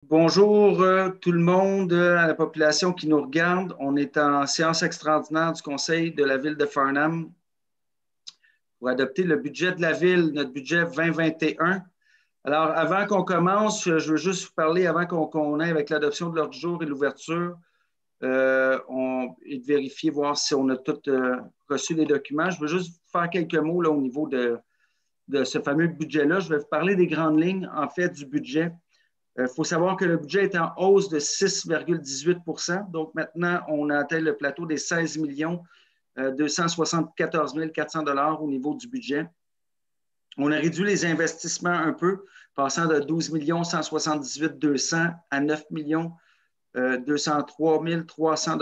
Bonjour tout le monde, à la population qui nous regarde. On est en séance extraordinaire du Conseil de la ville de Farnham pour adopter le budget de la ville, notre budget 2021. Alors, avant qu'on commence, je veux juste vous parler, avant qu'on aille avec l'adoption de l'ordre du jour et l'ouverture, et de vérifier, voir si on a tous reçu les documents. Je veux juste faire quelques mots là, au niveau de ce fameux budget-là. Je vais vous parler des grandes lignes, en fait, du budget. Il faut savoir que le budget est en hausse de 6,18 %. Donc maintenant, on a atteint le plateau des 16 274 400 $ au niveau du budget. On a réduit les investissements un peu, passant de 12 178 200 à 9 203 300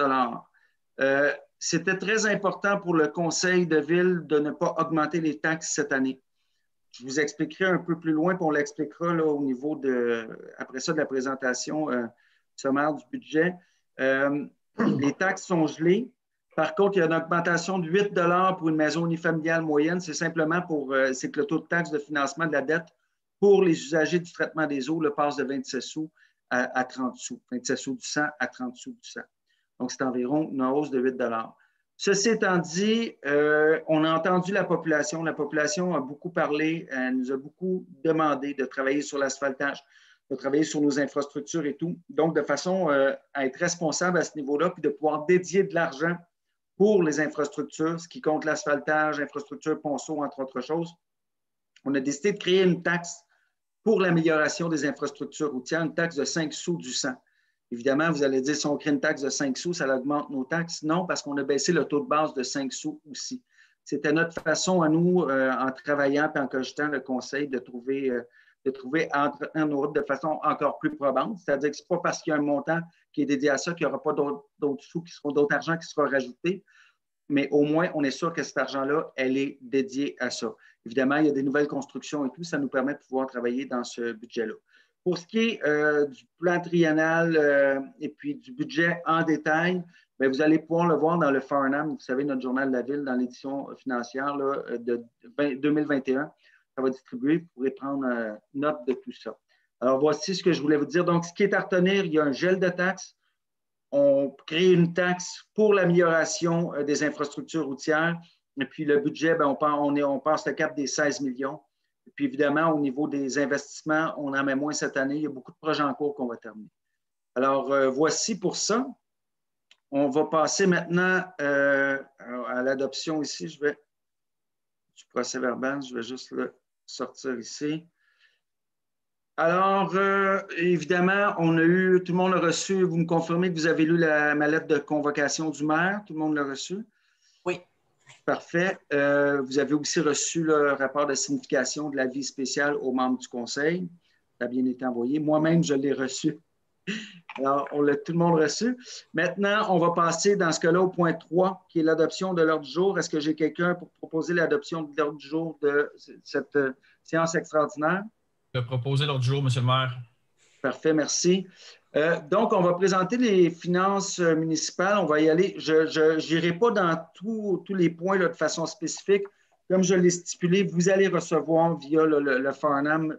$. C'était très important pour le conseil de ville de ne pas augmenter les taxes cette année. Je vous expliquerai un peu plus loin, puis on l'expliquera là, au niveau après ça, de la présentation sommaire du budget. Les taxes sont gelées. Par contre, il y a une augmentation de 8 $ pour une maison unifamiliale moyenne. C'est simplement c'est que le taux de taxe de financement de la dette pour les usagers du traitement des eaux passe de 27 sous à 30 sous. 27 sous du 100 à 30 sous du 100. Donc, c'est environ une hausse de 8 $. Ceci étant dit, on a entendu la population. La population a beaucoup parlé, elle nous a beaucoup demandé de travailler sur l'asphaltage, de travailler sur nos infrastructures et tout. Donc, de façon à être responsable à ce niveau-là, puis de pouvoir dédier de l'argent pour les infrastructures, ce qui compte l'asphaltage, infrastructure, ponceau, entre autres choses. On a décidé de créer une taxe pour l'amélioration des infrastructures routières, une taxe de 5 sous du 100. Évidemment, vous allez dire, si on crée une taxe de 5 sous, ça augmente nos taxes. Non, parce qu'on a baissé le taux de base de 5 sous aussi. C'était notre façon à nous, en travaillant et en cogitant le conseil, de trouver un euro de façon encore plus probante. C'est-à-dire que ce n'est pas parce qu'il y a un montant qui est dédié à ça qu'il n'y aura pas d'autres sous, d'autres argent qui sera rajouté. Mais au moins, on est sûr que cet argent-là, elle est dédiée à ça. Évidemment, il y a des nouvelles constructions et tout, ça nous permet de pouvoir travailler dans ce budget-là. Pour ce qui est du plan triennal et puis du budget en détail, bien, vous allez pouvoir le voir dans le Farnham, vous savez, notre journal de la ville, dans l'édition financière là, de 2021. Ça va distribuer, vous pourrez prendre note de tout ça. Alors, voici ce que je voulais vous dire. Donc, ce qui est à retenir, il y a un gel de taxes. On crée une taxe pour l'amélioration des infrastructures routières. Et puis, le budget, bien, on passe le cap des 16 millions. Et puis, évidemment, au niveau des investissements, on en met moins cette année. Il y a beaucoup de projets en cours qu'on va terminer. Alors, voici pour ça. On va passer maintenant à l'adoption ici. Du procès verbal, je vais juste le sortir ici. Alors, évidemment, tout le monde l'a reçu. Vous me confirmez que vous avez lu ma lettre de convocation du maire? Tout le monde l'a reçu? Oui. Parfait. Vous avez aussi reçu le rapport de signification de l'avis spécial aux membres du conseil. Ça a bien été envoyé. Moi-même, je l'ai reçu. Alors, tout le monde reçu. Maintenant, on va passer dans ce cas-là au point 3, qui est l'adoption de l'ordre du jour. Est-ce que j'ai quelqu'un pour proposer l'adoption de l'ordre du jour de cette séance extraordinaire? De proposer l'ordre du jour, M. le maire. Parfait, merci. Donc, on va présenter les finances municipales. On va y aller. Je n'irai pas dans tous les points là, de façon spécifique. Comme je l'ai stipulé, vous allez recevoir via le Farnham,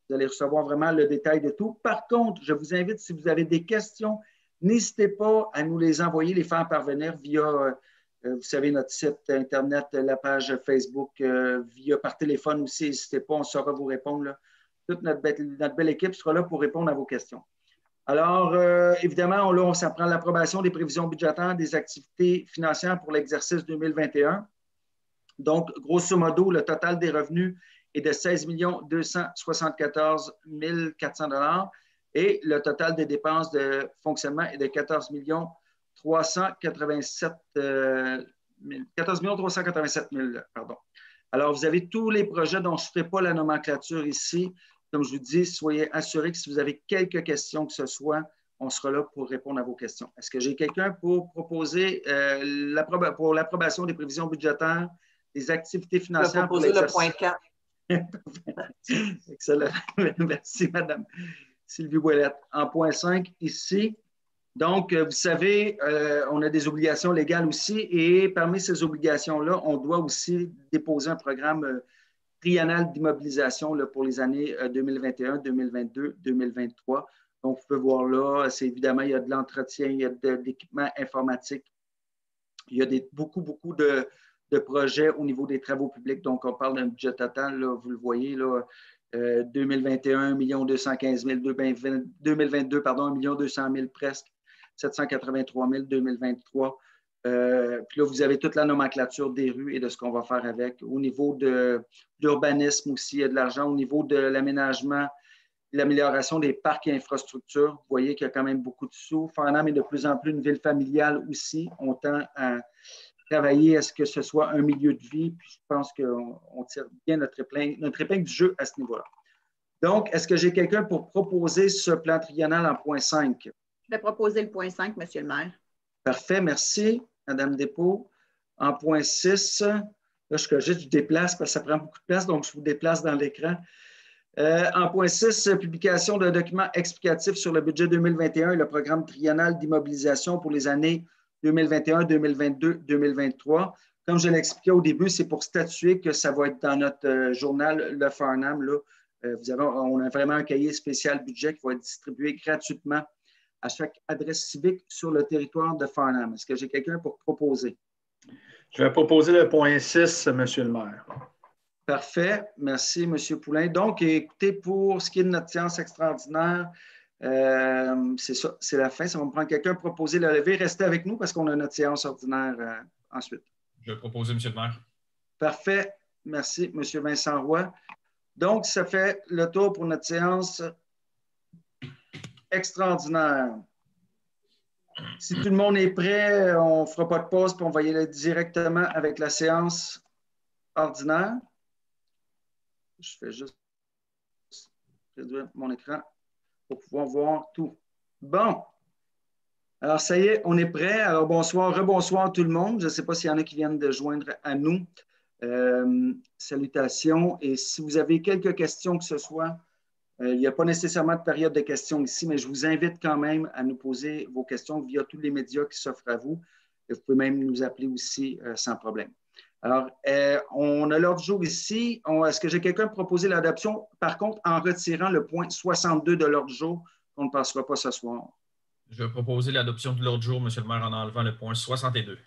vous allez recevoir vraiment le détail de tout. Par contre, je vous invite, si vous avez des questions, n'hésitez pas à nous les envoyer, les faire parvenir via, vous savez, notre site Internet, la page Facebook, par téléphone aussi. N'hésitez pas, on saura vous répondre là. Toute notre belle équipe sera là pour répondre à vos questions. Alors, évidemment, là, ça prend l'approbation des prévisions budgétaires des activités financières pour l'exercice 2021. Donc, grosso modo, le total des revenus est de 16 274 400 $ et le total des dépenses de fonctionnement est de 14 387 000. Pardon. Alors, vous avez tous les projets dont je ne ferai pas la nomenclature ici. Comme je vous dis, soyez assurés que si vous avez quelques questions que ce soit, on sera là pour répondre à vos questions. Est-ce que j'ai quelqu'un pour proposer pour l'approbation des prévisions budgétaires des activités financières pour l'exercice? Le point 4. Excellent. Merci, Mme Sylvie Ouellette. En point 5, ici. Donc, vous savez, on a des obligations légales aussi et parmi ces obligations-là, on doit aussi déposer un programme triennal d'immobilisation pour les années 2021, 2022, 2023. Donc, vous pouvez voir là, c'est évidemment, il y a de l'entretien, il y a de l'équipement informatique, il y a beaucoup de projets au niveau des travaux publics. Donc, on parle d'un budget total, là, vous le voyez, là, 2021, 1 215 000, 2022, pardon, 1 200 000 presque, 783 000, 2023. Puis là, vous avez toute la nomenclature des rues et de ce qu'on va faire avec. Au niveau de l'urbanisme aussi, il y a de l'argent. Au niveau de l'aménagement, l'amélioration des parcs et infrastructures, vous voyez qu'il y a quand même beaucoup de sous. Farnham est de plus en plus une ville familiale aussi. On tend à travailler à ce que ce soit un milieu de vie. Puis je pense qu'on tire bien notre épingle du jeu à ce niveau-là. Donc, est-ce que j'ai quelqu'un pour proposer ce plan triennal en point 5? Je vais proposer le point 5, Monsieur le maire. Parfait, merci, Madame Despaux. En point 6, là, je déplace parce que ça prend beaucoup de place, donc je vous déplace dans l'écran. En point 6, publication d'un document explicatif sur le budget 2021 et le programme triennal d'immobilisation pour les années 2021, 2022, 2023. Comme je l'expliquais au début, c'est pour statuer que ça va être dans notre journal Le Farnham. Là. On a vraiment un cahier spécial budget qui va être distribué gratuitement à chaque adresse civique sur le territoire de Farnham. Est-ce que j'ai quelqu'un pour proposer? Je vais proposer le point 6, Monsieur le maire. Parfait. Merci, M. Poulain. Donc, écoutez, pour ce qui est de notre séance extraordinaire, c'est ça, c'est la fin. Ça va me prendre quelqu'un pour proposer le lever. Restez avec nous parce qu'on a notre séance ordinaire ensuite. Je vais proposer, M. le maire. Parfait. Merci, M. Vincent Roy. Donc, ça fait le tour pour notre séance extraordinaire. Si tout le monde est prêt, on ne fera pas de pause puis on va y aller directement avec la séance ordinaire. Je fais juste réduire mon écran pour pouvoir voir tout. Bon. Alors, ça y est, on est prêt. Alors, bonsoir, rebonsoir tout le monde. Je ne sais pas s'il y en a qui viennent de joindre à nous. Salutations. Et si vous avez quelques questions que ce soit, il n'y a pas nécessairement de période de questions ici, mais je vous invite quand même à nous poser vos questions via tous les médias qui s'offrent à vous. Et vous pouvez même nous appeler aussi sans problème. Alors, on a l'ordre du jour ici. Est-ce que j'ai quelqu'un pour proposer l'adoption, par contre, en retirant le point 62 de l'ordre du jour, qu'on ne passera pas ce soir? Je vais proposer l'adoption de l'ordre du jour, M. le maire, en enlevant le point 62.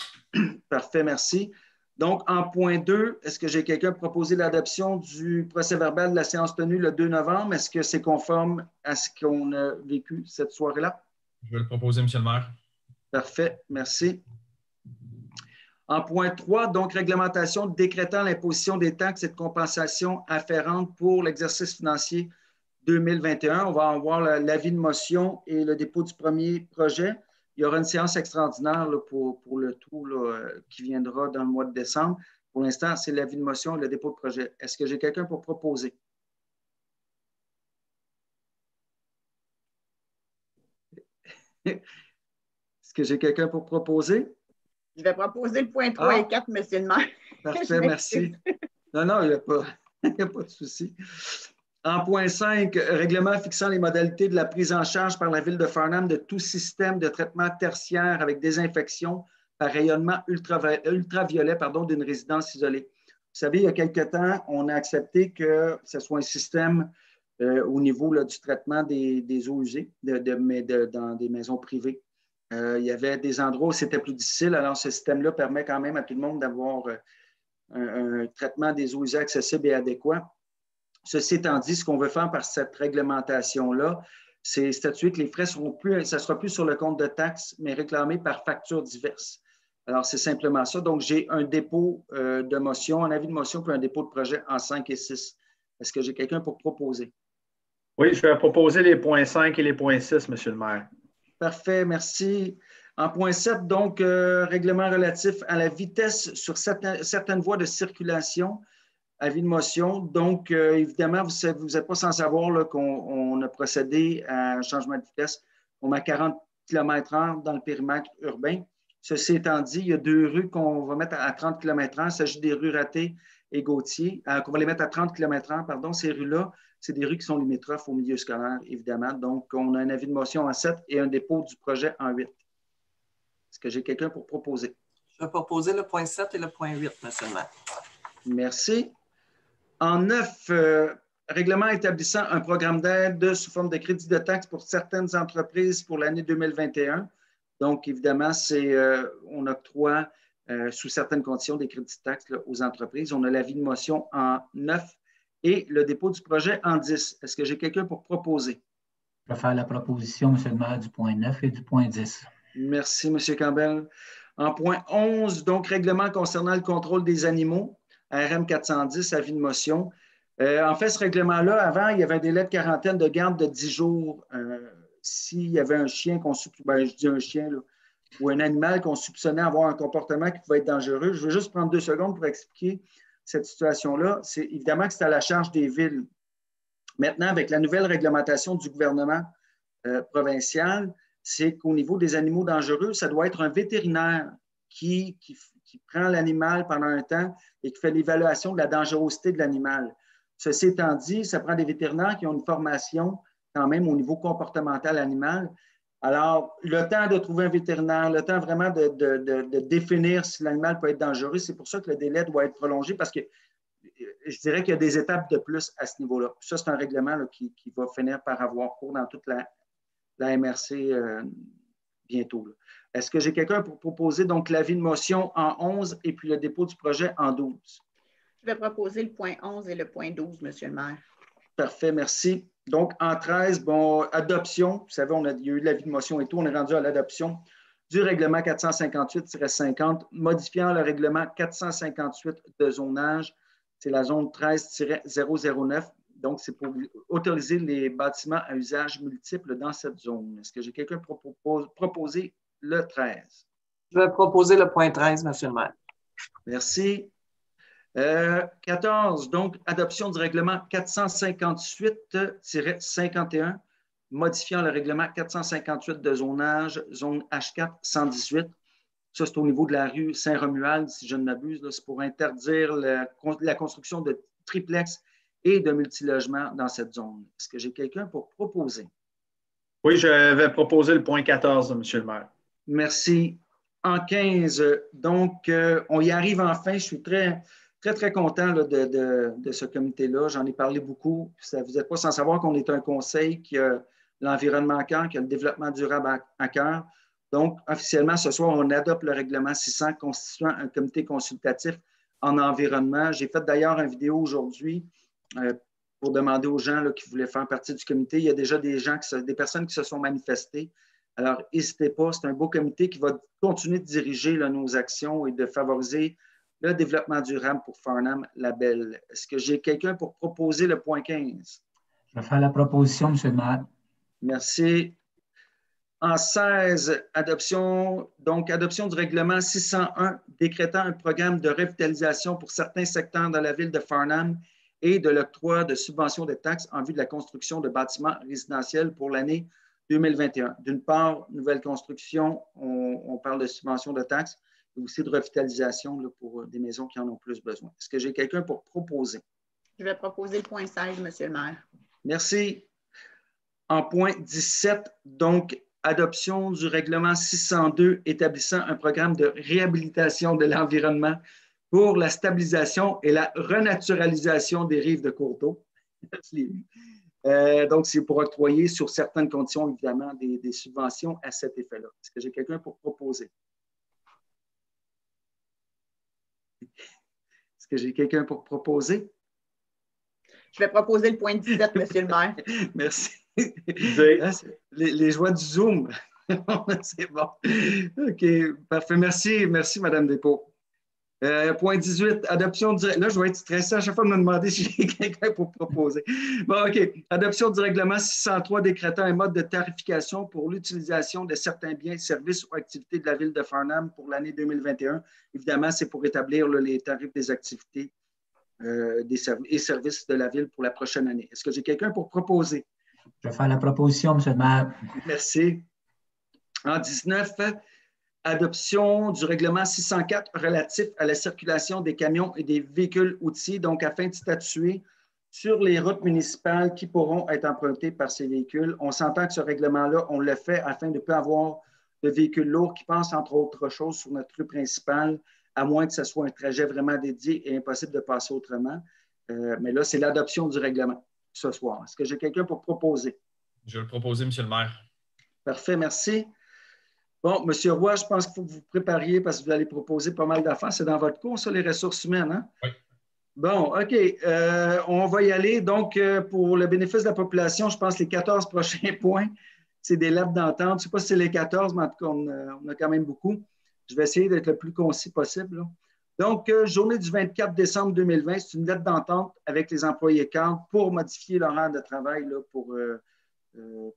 Parfait, merci. Donc, en point 2, est-ce que j'ai quelqu'un pour proposer l'adoption du procès-verbal de la séance tenue le 2 novembre? Est-ce que c'est conforme à ce qu'on a vécu cette soirée-là? Je vais le proposer, M. le maire. Parfait, merci. En point 3, donc, réglementation décrétant l'imposition des taxes et de compensation afférentes pour l'exercice financier 2021. On va avoir l'avis de motion et le dépôt du premier projet. Il y aura une séance extraordinaire là, pour le tout là, qui viendra dans le mois de décembre. Pour l'instant, c'est l'avis de motion et le dépôt de projet. Est-ce que j'ai quelqu'un pour proposer? Est-ce que j'ai quelqu'un pour proposer? Je vais proposer le point 3 et 4, M. le maire. Parfait, merci. Non, il n'y a pas de souci. En point 5, règlement fixant les modalités de la prise en charge par la Ville de Farnham de tout système de traitement tertiaire avec désinfection par rayonnement ultraviolet d'une résidence isolée. Vous savez, il y a quelque temps, on a accepté que ce soit un système au niveau là, du traitement des eaux usées dans des maisons privées. Il y avait des endroits où c'était plus difficile. Alors, ce système-là permet quand même à tout le monde d'avoir un traitement des eaux usées accessible et adéquat. Ceci étant dit, ce qu'on veut faire par cette réglementation-là, c'est statuer que les frais seront plus, ça ne sera plus sur le compte de taxes, mais réclamés par factures diverses. Alors, c'est simplement ça. Donc, j'ai un dépôt de motion, un avis de motion, puis un dépôt de projet en 5 et 6. Est-ce que j'ai quelqu'un pour proposer? Oui, je vais proposer les points 5 et les points 6, M. le maire. Parfait, merci. En point 7, donc, règlement relatif à la vitesse sur certaines voies de circulation. Avis de motion. Donc, évidemment, vous n'êtes pas sans savoir qu'on a procédé à un changement de vitesse. On met à 40 km/h dans le périmètre urbain. Ceci étant dit, il y a 2 rues qu'on va mettre à 30 km/h. Il s'agit des rues Raté et Gauthier, qu'on va les mettre à 30 km/h. Pardon, ces rues-là, c'est des rues qui sont limitrophes au milieu scolaire, évidemment. Donc, on a un avis de motion en 7 et un dépôt du projet en 8. Est-ce que j'ai quelqu'un pour proposer? Je vais proposer le point 7 et le point 8, M. le maire. Merci. En 9, règlement établissant un programme d'aide sous forme de crédit de taxe pour certaines entreprises pour l'année 2021. Donc, évidemment, on octroie sous certaines conditions des crédits de taxe là, aux entreprises. On a l'avis de motion en 9 et le dépôt du projet en 10. Est-ce que j'ai quelqu'un pour proposer? Je vais faire la proposition, M. le maire, du point 9 et du point 10. Merci, M. Campbell. En point 11, donc, règlement concernant le contrôle des animaux, RM 410, avis de motion. En fait, ce règlement-là, avant, il y avait un délai de quarantaine de garde de 10 jours. S'il y avait un chien qu'on soupçonnait, je dis un chien, là, ou un animal qu'on soupçonnait avoir un comportement qui pouvait être dangereux. Je vais juste prendre 2 secondes pour expliquer cette situation-là. C'est évidemment que c'est à la charge des villes. Maintenant, avec la nouvelle réglementation du gouvernement provincial, c'est qu'au niveau des animaux dangereux, ça doit être un vétérinaire qui prend l'animal pendant un temps et qui fait l'évaluation de la dangerosité de l'animal. Ceci étant dit, ça prend des vétérinaires qui ont une formation quand même au niveau comportemental animal. Alors, le temps de trouver un vétérinaire, le temps vraiment de définir si l'animal peut être dangereux, c'est pour ça que le délai doit être prolongé parce que je dirais qu'il y a des étapes de plus à ce niveau-là. Ça, c'est un règlement là, qui va finir par avoir cours dans toute la MRC bientôt. Est-ce que j'ai quelqu'un pour proposer donc l'avis de motion en 11 et puis le dépôt du projet en 12? Je vais proposer le point 11 et le point 12, M. le maire. Parfait, merci. Donc, en 13, bon, adoption. Vous savez, il y a eu l'avis de motion et tout. On est rendu à l'adoption du règlement 458-50, modifiant le règlement 458 de zonage. C'est la zone 13-009. Donc, c'est pour autoriser les bâtiments à usage multiple dans cette zone. Est-ce que j'ai quelqu'un pour proposer le 13? Je vais proposer le point 13, M. le maire. Merci. 14, donc, adoption du règlement 458-51, modifiant le règlement 458 de zonage, zone H4 118. Ça, c'est au niveau de la rue Saint-Romuald, si je ne m'abuse. C'est pour interdire la construction de triplex et de multilogements dans cette zone. Est-ce que j'ai quelqu'un pour proposer? Oui, je vais proposer le point 14, M. le maire. Merci. En 15, donc, on y arrive enfin. Je suis très content là, de ce comité-là. J'en ai parlé beaucoup. Vous n'êtes pas sans savoir qu'on est un conseil qui a l'environnement à cœur, qui a le développement durable à cœur. Donc, officiellement, ce soir, on adopte le règlement 600 constituant un comité consultatif en environnement. J'ai fait d'ailleurs une vidéo aujourd'hui pour demander aux gens là, qui voulaient faire partie du comité. Il y a déjà des personnes qui se sont manifestées. Alors, n'hésitez pas. C'est un beau comité qui va continuer de diriger là, nos actions et de favoriser le développement durable pour Farnham Label. Est-ce que j'ai quelqu'un pour proposer le point 15? Je vais faire la proposition, M. le maire. Merci. En 16, adoption du règlement 601 décrétant un programme de revitalisation pour certains secteurs de la ville de Farnham et de l'octroi de subventions de taxes en vue de la construction de bâtiments résidentiels pour l'année 2021. D'une part, nouvelle construction, on parle de subventions de taxes, et aussi de revitalisation là, pour des maisons qui en ont plus besoin. Est-ce que j'ai quelqu'un pour proposer? Je vais proposer le point 16, M. le maire. Merci. En point 17, donc, adoption du règlement 602 établissant un programme de réhabilitation de l'environnement pour la stabilisation et la renaturalisation des rives de cours d'eau. Donc, c'est pour octroyer sur certaines conditions, évidemment, des subventions à cet effet-là. Est-ce que j'ai quelqu'un pour proposer? Est-ce que j'ai quelqu'un pour proposer? Je vais proposer le point 17, M. le maire. Merci. Les joies du Zoom. C'est bon. OK, parfait. Merci, Mme Despaux. Point 18, adoption du... Là, je vais être stressé à chaque fois de me demander si j'ai quelqu'un pour proposer. Bon, OK. Adoption du règlement 603 décrétant un mode de tarification pour l'utilisation de certains biens, services ou activités de la ville de Farnham pour l'année 2021. Évidemment, c'est pour établir là, les tarifs des activités et services de la ville pour la prochaine année. Est-ce que j'ai quelqu'un pour proposer? Je vais faire la proposition, M. le maire. Merci. En 19, adoption du règlement 604 relatif à la circulation des camions et des véhicules-outils, donc afin de statuer sur les routes municipales qui pourront être empruntées par ces véhicules. On s'entend que ce règlement-là, on le fait afin de ne pas avoir de véhicules lourds qui passent, entre autres choses, sur notre rue principale, à moins que ce soit un trajet vraiment dédié et impossible de passer autrement. Mais là, c'est l'adoption du règlement ce soir. Est-ce que j'ai quelqu'un pour proposer? Je vais le proposer, M. le maire. Parfait, merci. Bon, M. Roy, je pense qu'il faut que vous vous prépariez parce que vous allez proposer pas mal d'affaires. C'est dans votre cours, ça, les ressources humaines, hein? Oui. Bon, OK. On va y aller. Donc, pour le bénéfice de la population, je pense que les 14 prochains points, c'est des lettres d'entente. Je ne sais pas si c'est les 14, mais en tout cas, on a quand même beaucoup. Je vais essayer d'être le plus concis possible, là. Donc, journée du 24 décembre 2020, c'est une lettre d'entente avec les employés cadres pour modifier l'horaire de travail là, pour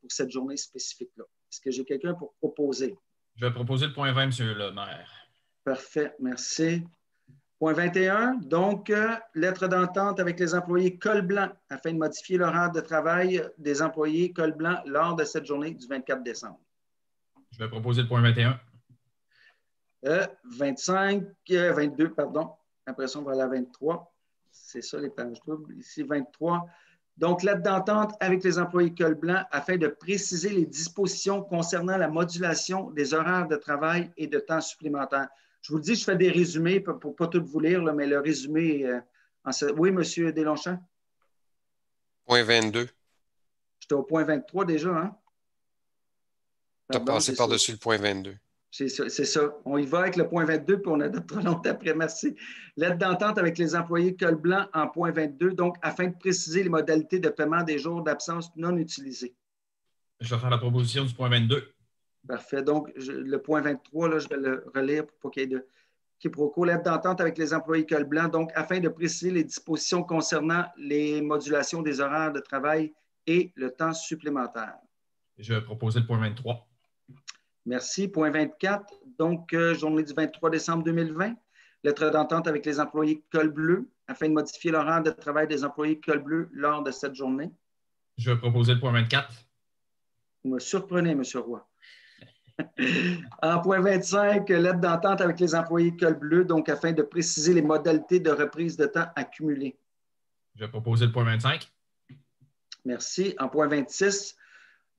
cette journée spécifique-là. Est-ce que j'ai quelqu'un pour proposer? Je vais proposer le point 20, M. le maire. Parfait, merci. Point 21, donc, lettre d'entente avec les employés col blanc afin de modifier l'horaire de travail des employés col blanc lors de cette journée du 24 décembre. Je vais proposer le point 21. 22, pardon. Après ça, on va aller à 23. C'est ça, les pages doubles. Ici, 23. Donc, lettre d'entente avec les employés col blanc afin de préciser les dispositions concernant la modulation des horaires de travail et de temps supplémentaire. Je vous le dis, je fais des résumés pour ne pas tout vous lire, là, mais le résumé... Oui, M. Deslongchamps? Point 22. J'étais au point 23 déjà, hein? Tu as Pardon, passé par-dessus le point 22. C'est ça. On y va avec le point 22, puis on adoptera longtemps après. Merci. Lettre d'entente avec les employés col blanc en point 22, donc afin de préciser les modalités de paiement des jours d'absence non utilisés. Je vais faire la proposition du point 22. Parfait. Donc, le point 23, là, je vais le relire pour pas qu'il y ait de quiproquo. Lettre d'entente avec les employés col blanc, donc afin de préciser les dispositions concernant les modulations des horaires de travail et le temps supplémentaire. Je vais proposer le point 23. Merci. Point 24, donc journée du 23 décembre 2020. Lettre d'entente avec les employés col bleu afin de modifier l'horaire de travail des employés col bleu lors de cette journée. Je vais proposer le point 24. Vous me surprenez, M. Roy. En point 25, lettre d'entente avec les employés col bleu, donc afin de préciser les modalités de reprise de temps accumulées. Je vais proposer le point 25. Merci. En point 26,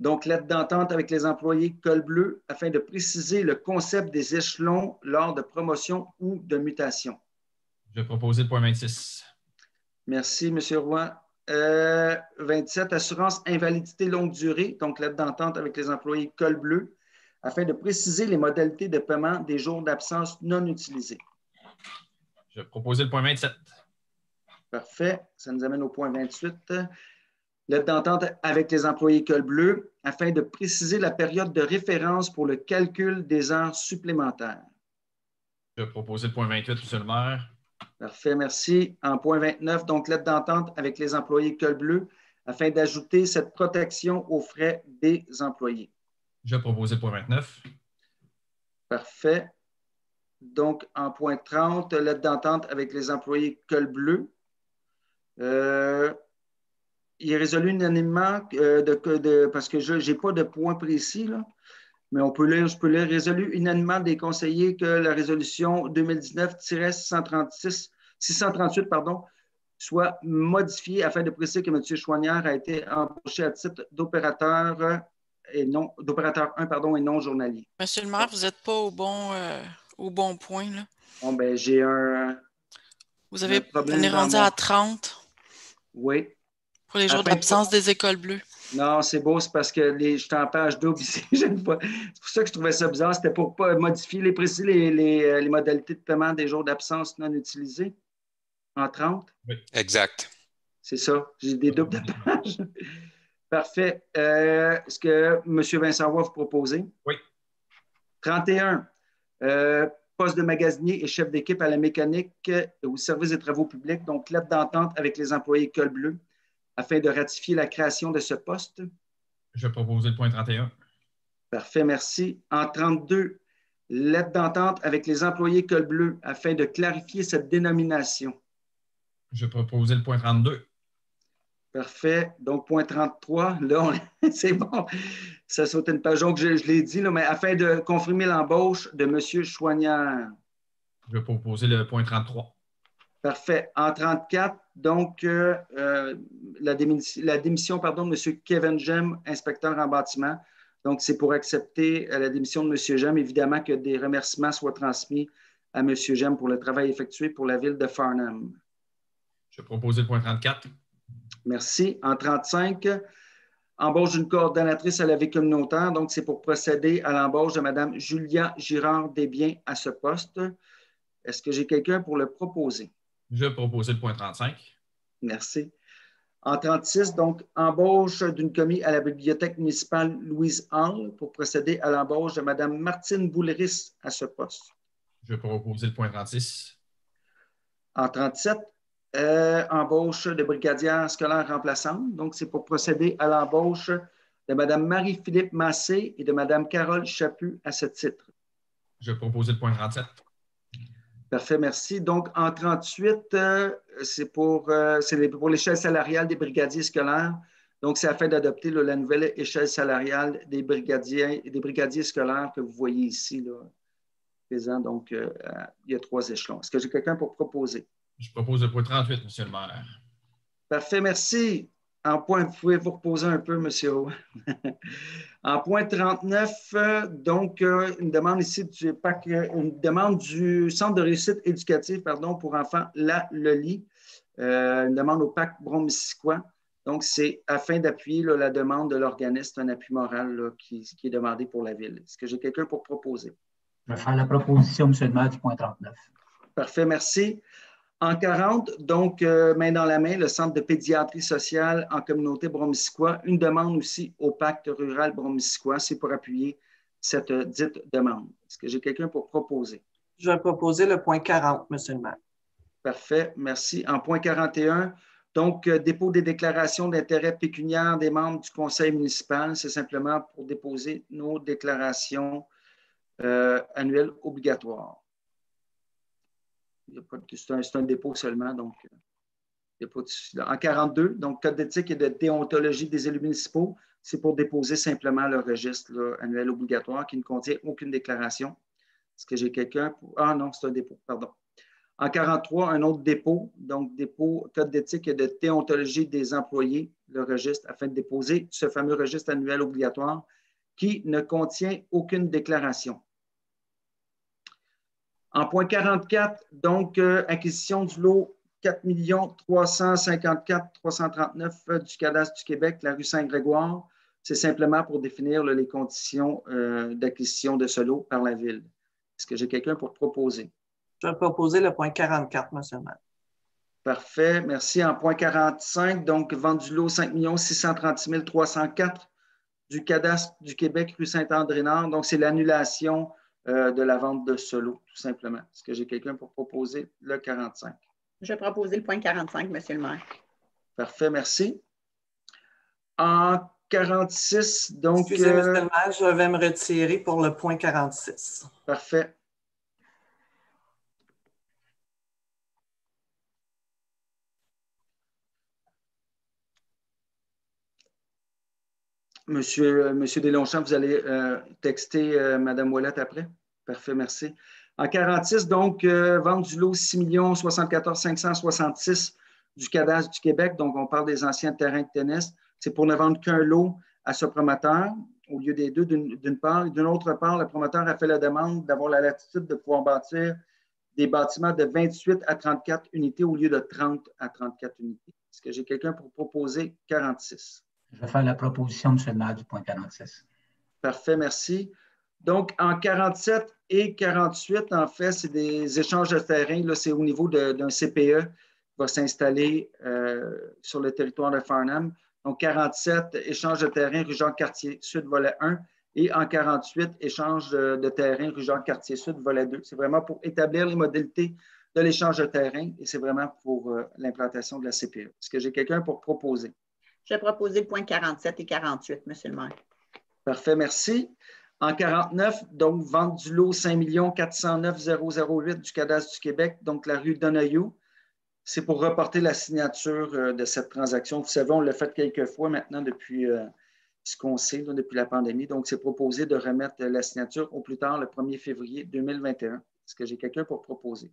donc lettre d'entente avec les employés col bleu afin de préciser le concept des échelons lors de promotion ou de mutation. Je vais proposer le point 26. Merci, M. Roy. 27, assurance invalidité longue durée, donc lettre d'entente avec les employés col bleu afin de préciser les modalités de paiement des jours d'absence non utilisés. Je vais proposer le point 27. Parfait. Ça nous amène au point 28. Lettre d'entente avec les employés col bleu afin de préciser la période de référence pour le calcul des heures supplémentaires. Je vais proposer le point 28, M. le maire. Parfait, merci. En point 29, donc lettre d'entente avec les employés col bleu afin d'ajouter cette protection aux frais des employés. Je vais proposer le point 29. Parfait. Donc, en point 30, lettre d'entente avec les employés col bleu. Il est résolu unanimement parce que je n'ai pas de point précis, là, mais je peux lire résolu unanimement des conseillers que la résolution 2019-638 soit modifiée afin de préciser que M. Chouanière a été embauché à titre d'opérateur 1 et non journalier. Monsieur le maire, vous n'êtes pas au bon point, là. Bon, ben, j'ai un. On est problème rendu à 30 Oui. pour les jours d'absence des écoles bleues. Non, c'est beau, c'est parce que je suis en page double ici. C'est pour ça que je trouvais ça bizarre. C'était pour pas modifier, préciser les modalités de paiement des jours d'absence non utilisés en 30. Oui. Exact. C'est ça. J'ai des doubles de page. Parfait. Est-ce que M. Vincent Roy vous proposez? Oui. 31. Poste de magasinier et chef d'équipe à la mécanique au service des travaux publics, donc lettre d'entente avec les employés col bleu afin de ratifier la création de ce poste. Je vais proposer le point 31. Parfait, merci. En 32, lettre d'entente avec les employés col bleu afin de clarifier cette dénomination. Je vais proposer le point 32. Parfait. Donc, point 33, là, c'est bon. Ça saute une page. Donc, je l'ai dit, là, mais afin de confirmer l'embauche de M. Chouanière. Je vais proposer le point 33. Parfait. En 34, donc, la démission de M. Kevin Gem, inspecteur en bâtiment. Donc, c'est pour accepter la démission de M. Gem. Évidemment que des remerciements soient transmis à M. Gem pour le travail effectué pour la ville de Farnham. Je vais proposer le point 34. Merci. En 35, embauche d'une coordonnatrice à la vie communautaire. Donc, c'est pour procéder à l'embauche de Mme Julia Girard-Desbiens à ce poste. Est-ce que j'ai quelqu'un pour le proposer? Je vais proposer le point 35. Merci. En 36, donc, embauche d'une commis à la bibliothèque municipale Louise Hall pour procéder à l'embauche de Mme Martine Boulris à ce poste. Je vais proposer le point 36. En 37, embauche de brigadière scolaire remplaçante. Donc, c'est pour procéder à l'embauche de Mme Marie-Philippe Massé et de Mme Carole Chaput à ce titre. Je vais proposer le point 37. Parfait, merci. Donc, en 38, c'est pour l'échelle salariale des brigadiers scolaires. Donc, c'est afin d'adopter la nouvelle échelle salariale des brigadiers scolaires que vous voyez ici, là, présent. Donc, il y a 3 échelons. Est-ce que j'ai quelqu'un pour proposer? Je propose le point 38, M. le maire. Parfait, merci. En point, vous pouvez vous reposer un peu, M. Roy. En point 39, donc, une demande ici du PAC, une demande du Centre de réussite éducative pour enfants, le lit, une demande au PAC Brome-Missisquoi. Donc, c'est afin d'appuyer la demande de l'organisme, un appui moral là, qui est demandé pour la ville. Est-ce que j'ai quelqu'un pour proposer? Je vais faire la proposition, M. le maire, du point 39. Parfait, merci. En 40, donc, main dans la main, le Centre de pédiatrie sociale en communauté Brome-Missisquoi, une demande aussi au pacte rural Brome-Missisquoi, c'est pour appuyer cette dite demande. Est-ce que j'ai quelqu'un pour proposer? Je vais proposer le point 40, M. le maire. Parfait, merci. En point 41, donc, dépôt des déclarations d'intérêt pécuniaire des membres du conseil municipal, c'est simplement pour déposer nos déclarations annuelles obligatoires. C'est un dépôt seulement, donc il n'y a pas de souci. En 42, donc code d'éthique et de déontologie des élus municipaux, c'est pour déposer simplement le registre là, annuel obligatoire qui ne contient aucune déclaration. Est-ce que j'ai quelqu'un pour... Ah non, c'est un dépôt, pardon. En 43, un autre dépôt, donc dépôt code d'éthique et de déontologie des employés, le registre, afin de déposer ce fameux registre annuel obligatoire qui ne contient aucune déclaration. En point 44, donc, acquisition du lot 4 354 339 du cadastre du Québec, la rue Saint-Grégoire. C'est simplement pour définir là, les conditions d'acquisition de ce lot par la Ville. Est-ce que j'ai quelqu'un pour proposer? Je vais proposer le point 44, M. le maire. Parfait, merci. En point 45, donc, vente du lot 5 636 304 du cadastre du Québec, rue Saint-André-Nord. Donc, c'est l'annulation de la vente de ce lot, tout simplement. Est-ce que j'ai quelqu'un pour proposer le 45? Je vais proposer le point 45, M. le maire. Parfait, merci. En 46, donc... Excusez, M. le maire, je vais me retirer pour le point 46. Parfait. Monsieur Deslongchamps, vous allez texter Mme Ouellette après? Parfait, merci. En 46, donc, vente du lot 6 74 566 du cadastre du Québec. Donc, on parle des anciens terrains de tennis. C'est pour ne vendre qu'un lot à ce promoteur au lieu des deux, d'une part. Et d'une autre part, le promoteur a fait la demande d'avoir la latitude de pouvoir bâtir des bâtiments de 28 à 34 unités au lieu de 30 à 34 unités. Est-ce que j'ai quelqu'un pour proposer 46? Je vais faire la proposition, M. le maire, du point 46. Parfait, merci. Donc, en 47 et 48, en fait, c'est des échanges de terrain. Là, c'est au niveau d'un CPE qui va s'installer sur le territoire de Farnham. Donc, 47, échange de terrain, rue Jacques-Cartier-Sud, volet 1. Et en 48, échange de terrain, rue Jacques-Cartier-Sud, volet 2. C'est vraiment pour établir les modalités de l'échange de terrain et c'est vraiment pour l'implantation de la CPE. Est-ce que j'ai quelqu'un pour proposer? Je vais proposer le point 47 et 48, M. le maire. Parfait, merci. En 49, donc, vente du lot 5 409 008 du cadastre du Québec, donc la rue Donayou. C'est pour reporter la signature de cette transaction. Vous savez, on l'a fait quelques fois maintenant depuis ce qu'on sait, là, depuis la pandémie. Donc, c'est proposé de remettre la signature au plus tard le 1er février 2021. Est-ce que j'ai quelqu'un pour proposer?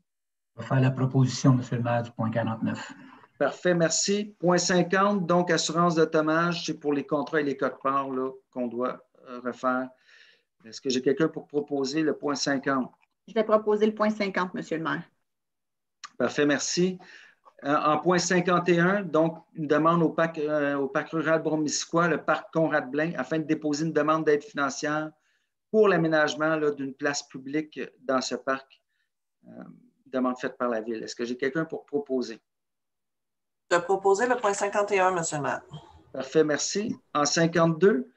Je vais faire la proposition, M. le maire, du point 49. Parfait, merci. Point 50, donc assurance de dommages, c'est pour les contrats et les quotes-parts qu'on doit refaire. Est-ce que j'ai quelqu'un pour proposer le point 50? Je vais proposer le point 50, M. le maire. Parfait, merci. En point 51, donc une demande au parc rural Bromissiquois, le parc Conrad-Blain, afin de déposer une demande d'aide financière pour l'aménagement d'une place publique dans ce parc. Demande faite par la Ville. Est-ce que j'ai quelqu'un pour proposer? Je vais proposer le point 51, M. le maire. Parfait, merci. En 52,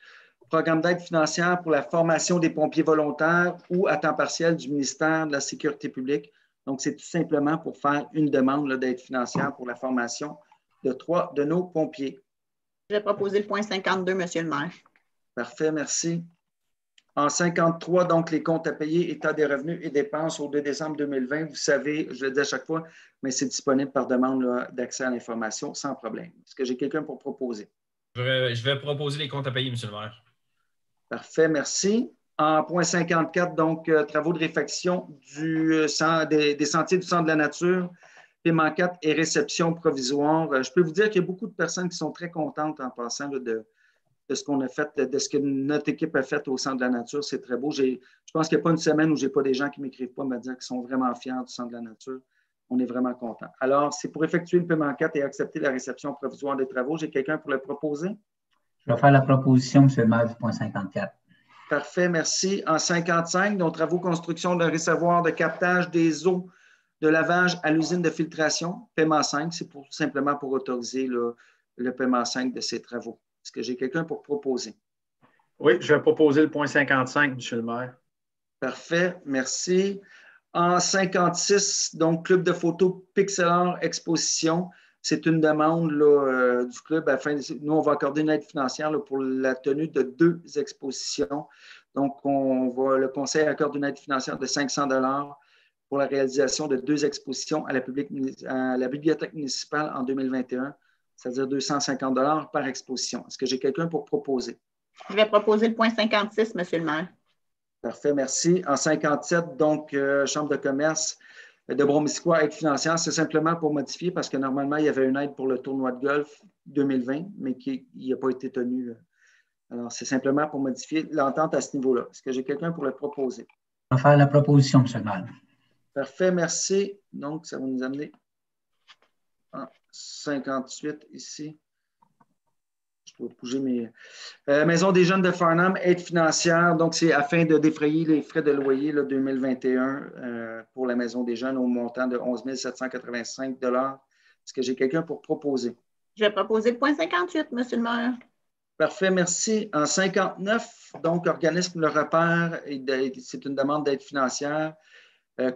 programme d'aide financière pour la formation des pompiers volontaires ou à temps partiel du ministère de la Sécurité publique. Donc, c'est tout simplement pour faire une demande d'aide financière pour la formation de 3 de nos pompiers. Je vais proposer le point 52, M. le maire. Parfait, merci. En 53, donc, les comptes à payer, état des revenus et dépenses au 2 décembre 2020. Vous savez, je le dis à chaque fois, mais c'est disponible par demande d'accès à l'information sans problème. Est-ce que j'ai quelqu'un pour proposer? Je vais proposer les comptes à payer, M. le maire. Parfait, merci. En point 54, donc, travaux de réfection des sentiers du centre de la nature, paiement 4 et réception provisoire. Je peux vous dire qu'il y a beaucoup de personnes qui sont très contentes en passant de ce qu'on a fait, de ce que notre équipe a fait au centre de la nature. C'est très beau. Je pense qu'il n'y a pas une semaine où je n'ai pas des gens qui ne m'écrivent pas me dire qu'ils sont vraiment fiers du centre de la nature. On est vraiment contents. Alors, c'est pour effectuer le paiement 4 et accepter la réception provisoire des travaux. J'ai quelqu'un pour le proposer? Je vais faire la proposition, M. le maire, du point 54. Parfait, merci. En 55, donc travaux construction d'un réservoir de captage des eaux de lavage à l'usine de filtration, paiement 5, c'est simplement pour autoriser le paiement 5 de ces travaux. Est-ce que j'ai quelqu'un pour proposer? Oui, je vais proposer le point 55, M. le maire. Parfait, merci. En 56, donc Club de photos Pixelart Exposition, c'est une demande du club afin nous, on va accorder une aide financière pour la tenue de 2 expositions. Donc, le conseil accorde une aide financière de 500 $ pour la réalisation de 2 expositions à la bibliothèque municipale en 2021, c'est-à-dire 250 $ par exposition. Est-ce que j'ai quelqu'un pour proposer? Je vais proposer le point 56, M. le maire. Parfait, merci. En 57, donc, Chambre de commerce de Bromissiquois, aide financière, c'est simplement pour modifier parce que normalement, il y avait une aide pour le tournoi de golf 2020, mais qui n'a pas été tenu. Alors, c'est simplement pour modifier l'entente à ce niveau-là. Est-ce que j'ai quelqu'un pour le proposer? Je vais faire la proposition, M. le maire. Parfait, merci. Donc, ça va nous amener en 58 ici. Je dois bouger mes... Maison des jeunes de Farnham, aide financière. Donc, c'est afin de défrayer les frais de loyer 2021 pour la Maison des jeunes au montant de 11 785 $. Est-ce que j'ai quelqu'un pour proposer? Je vais proposer le point 58, M. le maire. Parfait, merci. En 59, donc, organisme Le Repère, c'est une demande d'aide financière.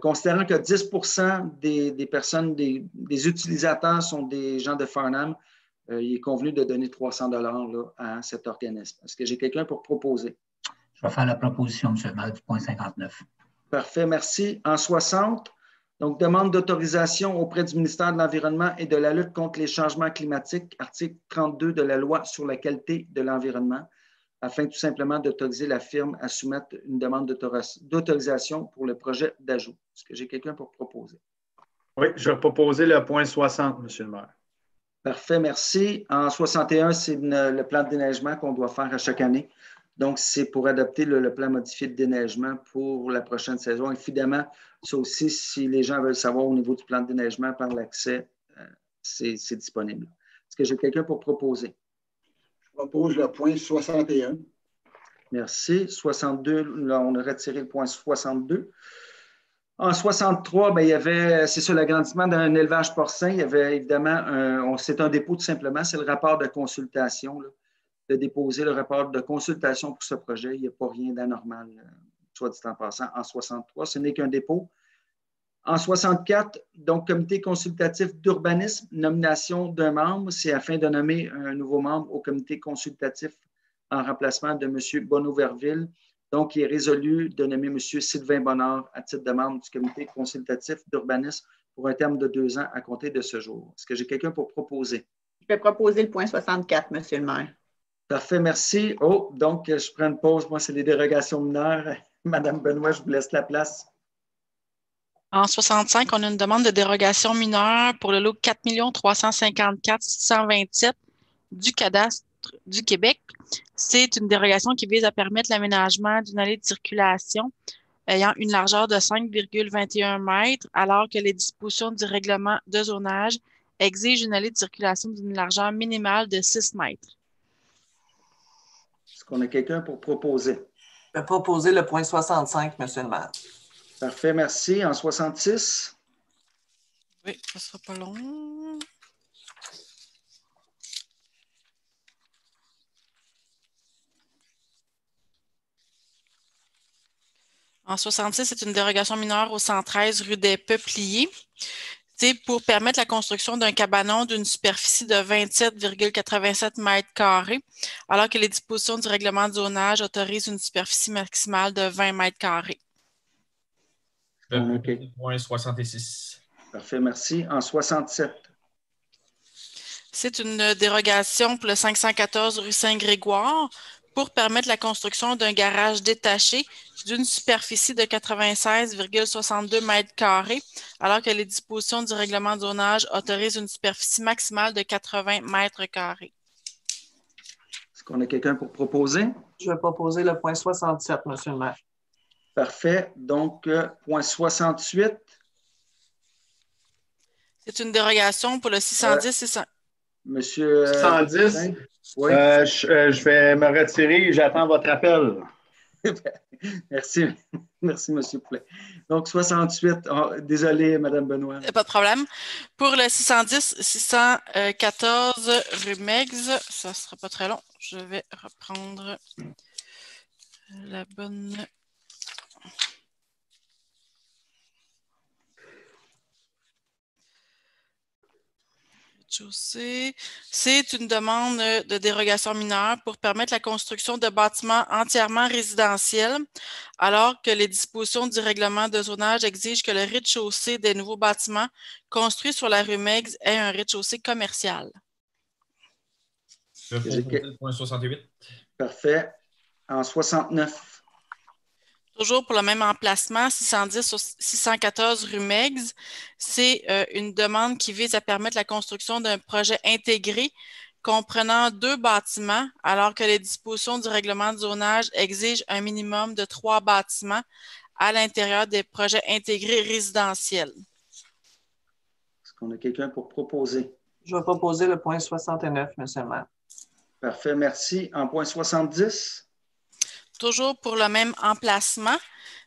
Considérant que 10 % des personnes, des utilisateurs sont des gens de Farnham, il est convenu de donner 300 $ à cet organisme. Est-ce que j'ai quelqu'un pour proposer? Je vais faire la proposition, M. le maire, du point 59. Parfait, merci. En 60, donc demande d'autorisation auprès du ministère de l'Environnement et de la lutte contre les changements climatiques, article 32 de la loi sur la qualité de l'environnement, afin tout simplement d'autoriser la firme à soumettre une demande d'autorisation pour le projet d'ajout. Est-ce que j'ai quelqu'un pour proposer? Oui, je vais proposer le point 60, M. le maire. Parfait, merci. En 61, c'est le plan de déneigement qu'on doit faire à chaque année. Donc, c'est pour adopter le plan modifié de déneigement pour la prochaine saison. Évidemment, ça aussi, si les gens veulent savoir au niveau du plan de déneigement par l'accès, c'est disponible. Est-ce que j'ai quelqu'un pour proposer? Je propose le point 61. Merci. 62, là, on a retiré le point 62. En 63, il y avait, c'est ça, l'agrandissement d'un élevage porcin. Il y avait évidemment, c'est un dépôt tout simplement, c'est le rapport de consultation, de déposer le rapport de consultation pour ce projet. Il n'y a pas rien d'anormal, soit dit en passant, en 63. Ce n'est qu'un dépôt. En 64, donc, comité consultatif d'urbanisme, nomination d'un membre, c'est afin de nommer un nouveau membre au comité consultatif en remplacement de M. Bonneau-Verville. Donc, il est résolu de nommer M. Sylvain Bonnard à titre de membre du comité consultatif d'urbanisme pour un terme de 2 ans à compter de ce jour. Est-ce que j'ai quelqu'un pour proposer? Je vais proposer le point 64, M. le maire. Parfait, merci. Oh, donc, je prends une pause. Moi, c'est les dérogations mineures. Madame Benoît, je vous laisse la place. En 65, on a une demande de dérogation mineure pour le lot 4 354 627 du cadastre du Québec. C'est une dérogation qui vise à permettre l'aménagement d'une allée de circulation ayant une largeur de 5,21 mètres, alors que les dispositions du règlement de zonage exige une allée de circulation d'une largeur minimale de 6 mètres. Est-ce qu'on a quelqu'un pour proposer? Je vais proposer le point 65, Monsieur le maire. Parfait, merci. En 66? Oui, ça ne sera pas long. En 66, c'est une dérogation mineure au 113 rue des Peupliers. C'est pour permettre la construction d'un cabanon d'une superficie de 27,87 mètres carrés, alors que les dispositions du règlement de zonage autorisent une superficie maximale de 20 mètres carrés. Point 66. Parfait, merci. En 67? C'est une dérogation pour le 514 rue Saint-Grégoire pour permettre la construction d'un garage détaché d'une superficie de 96,62 mètres carrés, alors que les dispositions du règlement de zonage autorisent une superficie maximale de 80 mètres carrés. Est-ce qu'on a quelqu'un pour proposer? Je vais proposer le point 67, Monsieur le maire. Parfait. Donc, point 68. C'est une dérogation pour le 610 et 100. Monsieur. 110. Oui. Je vais me retirer. J'attends votre appel. Merci. Merci, M. Poulet. Donc, 68. Oh, désolé, Mme Benoît. Pas de problème. Pour le 610, 614 rue Meigs, ça ne sera pas très long. Je vais reprendre la bonne... C'est une demande de dérogation mineure pour permettre la construction de bâtiments entièrement résidentiels, alors que les dispositions du règlement de zonage exigent que le rez-de-chaussée des nouveaux bâtiments construits sur la rue Meigs ait un rez-de-chaussée commercial. Je vais proposer le point 68. Parfait. En 69. Toujours pour le même emplacement, 610 sur 614 rue Meigs, c'est une demande qui vise à permettre la construction d'un projet intégré comprenant 2 bâtiments, alors que les dispositions du règlement de zonage exigent un minimum de 3 bâtiments à l'intérieur des projets intégrés résidentiels. Est-ce qu'on a quelqu'un pour proposer? Je vais proposer le point 69, Monsieur le maire. Parfait, merci. En point 70? Toujours pour le même emplacement,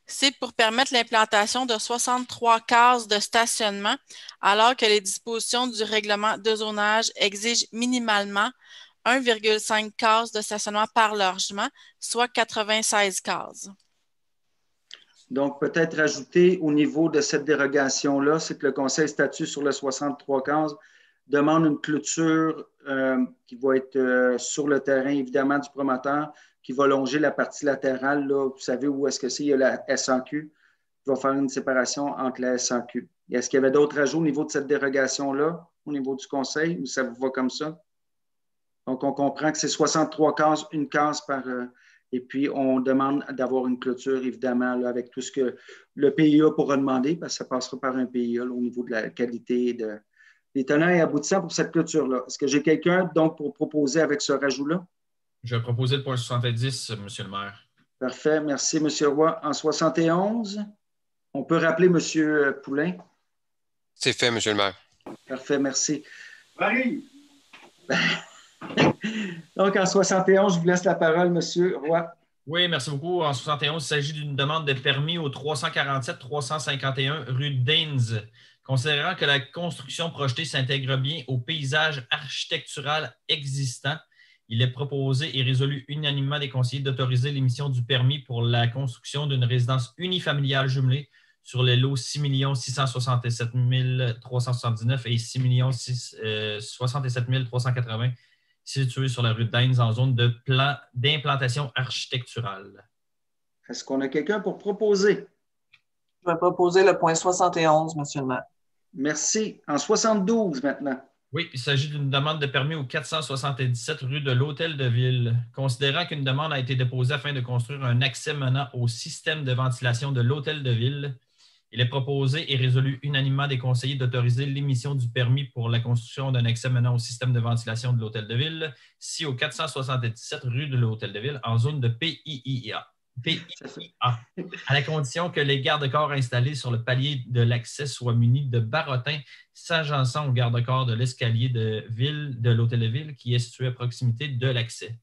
c'est pour permettre l'implantation de 63 cases de stationnement, alors que les dispositions du règlement de zonage exigent minimalement 1,5 cases de stationnement par logement, soit 96 cases. Donc, peut-être ajouter au niveau de cette dérogation-là, c'est que le Conseil statue sur le 63 cases, demande une clôture qui va être sur le terrain, évidemment, du promoteur, qui va longer la partie latérale. Là, vous savez où est-ce que c'est? Il y a la SAQ qui va faire une séparation entre la SAQ. Est-ce qu'il y avait d'autres ajouts au niveau de cette dérogation-là, au niveau du Conseil, ou ça vous va comme ça? Donc, on comprend que c'est 63 cases, une case par... et puis, on demande d'avoir une clôture, évidemment, là, avec tout ce que le PIA pourra demander, parce que ça passera par un PIA là, au niveau de la qualité des tenants et aboutissants pour cette clôture-là. Est-ce que j'ai quelqu'un, donc, pour proposer avec ce rajout-là? Je vais proposer le point 70, M. le maire. Parfait. Merci, M. Roy. En 71, on peut rappeler M. Poulain? C'est fait, M. le maire. Parfait, merci. Marie! Donc, en 71, je vous laisse la parole, M. Roy. Oui, merci beaucoup. En 71, il s'agit d'une demande de permis au 347-351 rue d'Ains. Considérant que la construction projetée s'intègre bien au paysage architectural existant, il est proposé et résolu unanimement des conseillers d'autoriser l'émission du permis pour la construction d'une résidence unifamiliale jumelée sur les lots 6 667 379 et 6 067 380 situés sur la rue d'Ains en zone d'implantation architecturale. Est-ce qu'on a quelqu'un pour proposer? Je vais proposer le point 71, Monsieur le maire. Merci. En 72 maintenant. Oui, il s'agit d'une demande de permis au 477 rue de l'Hôtel de Ville. Considérant qu'une demande a été déposée afin de construire un accès menant au système de ventilation de l'Hôtel de Ville, il est proposé et résolu unanimement des conseillers d'autoriser l'émission du permis pour la construction d'un accès menant au système de ventilation de l'Hôtel de Ville, ci au 477 rue de l'Hôtel de Ville, en zone de PIIA. PIA, à la condition que les garde-corps installés sur le palier de l'accès soient munis de barottins s'agençant au garde-corps de l'escalier de l'hôtel de ville qui est situé à proximité de l'accès.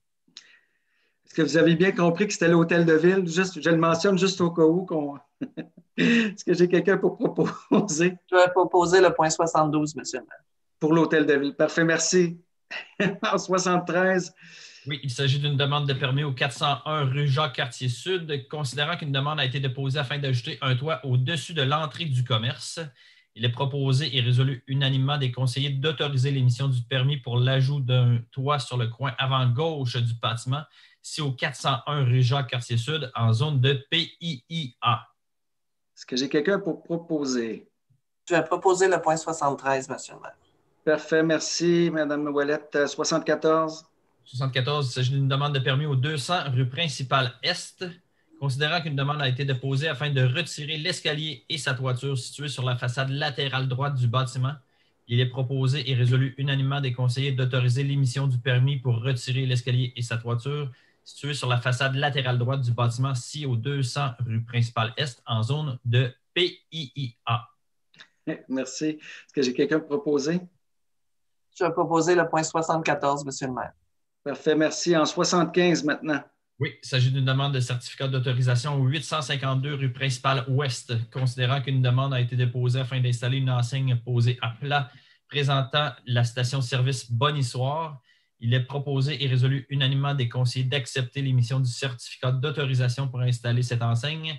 Est-ce que vous avez bien compris que c'était l'hôtel de ville? Juste, je le mentionne juste au cas où qu'on. Est-ce que j'ai quelqu'un pour proposer? Je vais proposer le point 72, monsieur le maire. Pour l'hôtel de ville. Parfait, merci. En 73. Oui, il s'agit d'une demande de permis au 401 rue Jacques-Cartier-Sud, considérant qu'une demande a été déposée afin d'ajouter un toit au-dessus de l'entrée du commerce. Il est proposé et résolu unanimement des conseillers d'autoriser l'émission du permis pour l'ajout d'un toit sur le coin avant-gauche du bâtiment, si au 401 rue Jacques-Cartier-Sud, en zone de PIIA. Est-ce que j'ai quelqu'un pour proposer? Je vais proposer le point 73, monsieur le maire. Parfait, merci, Mme Ouellette. 74. 74, il s'agit d'une demande de permis au 200 rue Principale Est, considérant qu'une demande a été déposée afin de retirer l'escalier et sa toiture située sur la façade latérale droite du bâtiment. Il est proposé et résolu unanimement des conseillers d'autoriser l'émission du permis pour retirer l'escalier et sa toiture située sur la façade latérale droite du bâtiment, si au 200 rue Principale Est, en zone de PIIA. Merci. Est-ce que j'ai quelqu'un pour proposer? Je vais proposer le point 74, monsieur le maire. Parfait, merci. En 75 maintenant. Oui, il s'agit d'une demande de certificat d'autorisation au 852 rue Principale Ouest, considérant qu'une demande a été déposée afin d'installer une enseigne posée à plat présentant la station-service Bonissoir. Il est proposé et résolu unanimement des conseillers d'accepter l'émission du certificat d'autorisation pour installer cette enseigne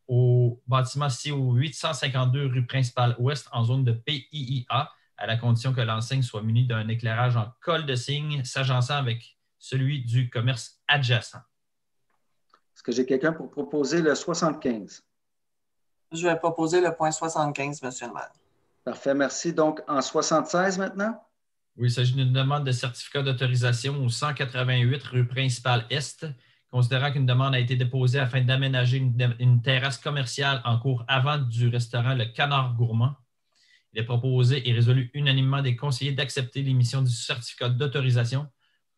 au bâtiment ci au 852 rue Principale Ouest en zone de PIIA, à la condition que l'enseigne soit munie d'un éclairage en col de cygne s'agençant avec celui du commerce adjacent. Est-ce que j'ai quelqu'un pour proposer le 75? Je vais proposer le point 75, monsieur le maire. Parfait, merci. Donc, en 76 maintenant? Oui, il s'agit d'une demande de certificat d'autorisation au 188 rue Principale Est, considérant qu'une demande a été déposée afin d'aménager une terrasse commerciale en cours avant du restaurant Le Canard Gourmand. Il est proposé et résolu unanimement des conseillers d'accepter l'émission du certificat d'autorisation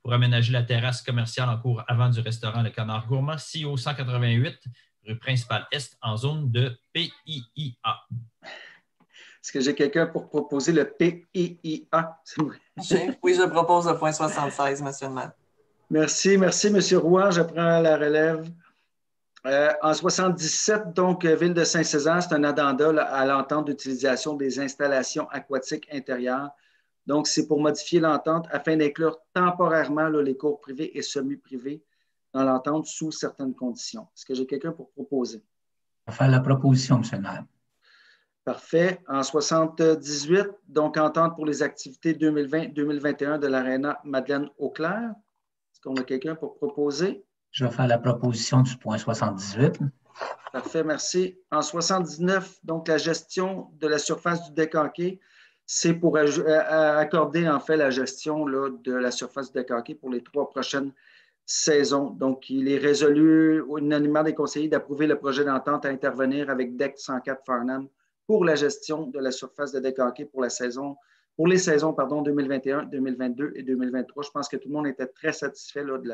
pour aménager la terrasse commerciale en cours avant du restaurant Le Canard Gourmand, si au 188 rue Principale Est, en zone de PIIA. Est-ce que j'ai quelqu'un pour proposer le PIIA? Oui, je propose le point 76, monsieur le maire. Merci, merci, M. Roy. Je prends la relève. En 77, donc, Ville de Saint-Césaire, c'est un addenda à l'entente d'utilisation des installations aquatiques intérieures. Donc, c'est pour modifier l'entente afin d'inclure temporairement les cours privés et semi-privés dans l'entente sous certaines conditions. Est-ce que j'ai quelqu'un pour proposer? Je vais faire la proposition, M. le maire. Parfait. En 78, donc, entente pour les activités 2020-2021 de l'Aréna Madeleine-Auclair. Est-ce qu'on a quelqu'un pour proposer? Je vais faire la proposition du point 78. Parfait, merci. En 79, donc, la gestion de la surface du décanqué, c'est pour accorder, en fait, la gestion là, de la surface du décanqué pour les 3 prochaines saisons. Donc, il est résolu unanimement des conseillers d'approuver le projet d'entente à intervenir avec DEC 104 Farnham pour la gestion de la surface de décanqué pour les saisons 2021, 2022 et 2023. Je pense que tout le monde était très satisfait là, de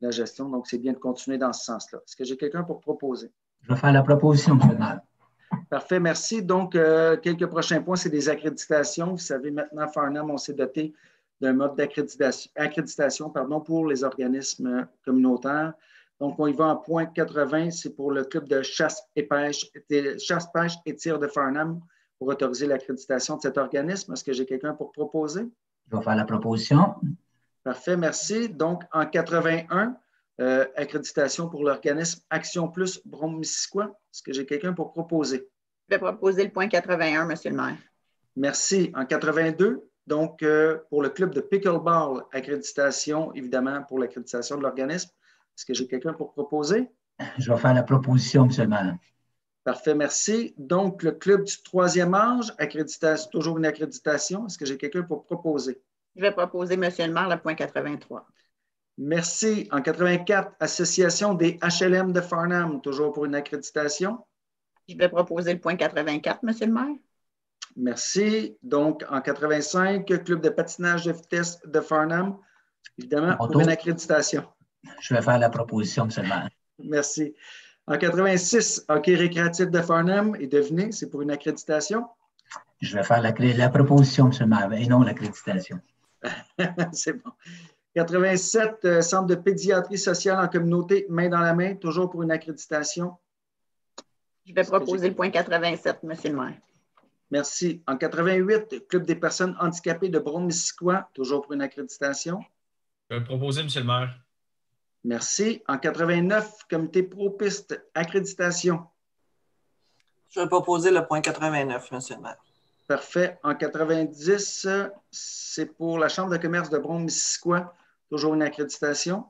la gestion, donc c'est bien de continuer dans ce sens-là. Est-ce que j'ai quelqu'un pour proposer? Je vais faire la proposition, M. le maire. Parfait, merci. Donc, quelques prochains points, c'est des accréditations. Vous savez, maintenant, Farnham, on s'est doté d'un mode d'accréditation pour les organismes communautaires. Donc, on y va en point 80, c'est pour le club de chasse, pêche et tir de Farnham pour autoriser l'accréditation de cet organisme. Est-ce que j'ai quelqu'un pour proposer? Je vais faire la proposition. Parfait, merci. Donc, en 81, accréditation pour l'organisme Action Plus Brome-Missisquoi. Est-ce que j'ai quelqu'un pour proposer? Je vais proposer le point 81, monsieur le maire. Merci. En 82, donc, pour le club de pickleball, accréditation, évidemment, pour l'accréditation de l'organisme. Est-ce que j'ai quelqu'un pour proposer? Je vais faire la proposition, M. le maire. Parfait, merci. Donc, le club du 3e âge, accréditation, toujours une accréditation. Est-ce que j'ai quelqu'un pour proposer? Je vais proposer, monsieur le maire, le point 83. Merci. En 84, Association des HLM de Farnham, toujours pour une accréditation. Je vais proposer le point 84, monsieur le maire. Merci. Donc, en 85, Club de patinage de vitesse de Farnham, évidemment, pour une accréditation. Je vais faire la proposition, M. le maire. Merci. En 86, hockey récréatif de Farnham. Et devinez, c'est pour une accréditation? Je vais faire la proposition, M. le maire, et non l'accréditation. C'est bon. 87, centre de pédiatrie sociale en communauté, main dans la main, toujours pour une accréditation. Je vais proposer le point 87, M. le maire. Merci. En 88, Club des personnes handicapées de Brome-Missisquoi, toujours pour une accréditation. Je vais proposer, M. le maire. Merci. En 89, comité pro-piste, accréditation. Je vais proposer le point 89, M. le maire. Parfait. En 90, c'est pour la Chambre de commerce de Brome-Missisquoi, toujours une accréditation.